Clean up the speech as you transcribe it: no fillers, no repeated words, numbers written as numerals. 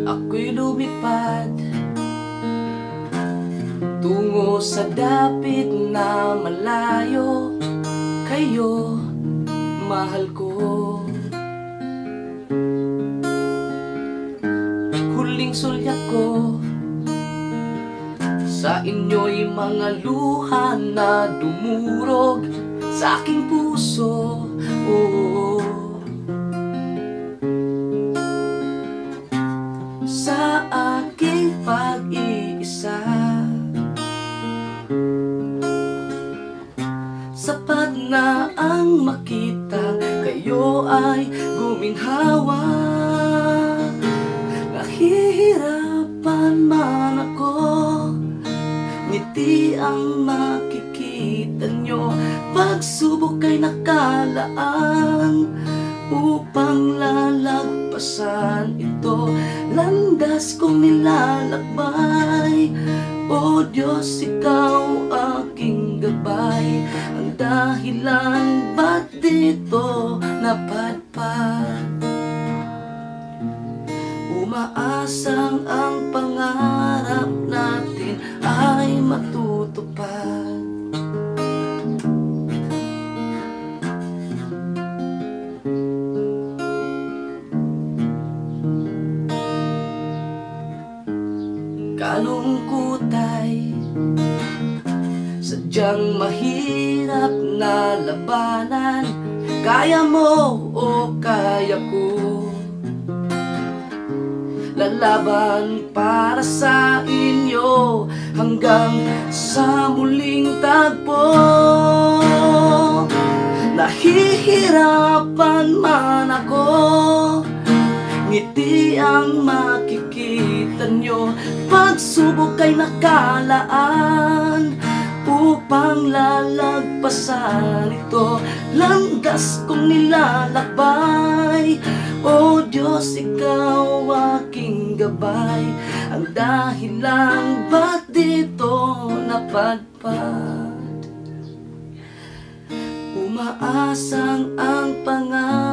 Ako'y lumipad tungo sa dapit na malayo. Kayo, mahal ko. Huling sulyap ko sa inyo'y mga luha na dumurog sa aking puso. Oh, sa aking pag-iisa, sapat na ang makita kayo ay guminhawa. Nahihirapan man ako, ngiti ang makikita nyo. Pagsubok ay nakalaan upang lalagpasan ito. Landas kong nilalakbay, o Diyos, ikaw aking gabay. Ang dahilan ba't dito napadpad, umaasang ang pangarap natin ay matutupad. Kalungkot ay sadyang mahirap na labanan. Kaya mo o kaya ko, lalaban para sa inyo hanggang sa muling tagpo. Nahihirapan man ako, ngiti ang makikita nyo. Pagsubok ay nakalaan upang lalagpasan ito. Landas kong nilalakbay, o Diyos, ikaw aking gabay. Ang dahilan ba't dito napadpad, umaasang ang pangarap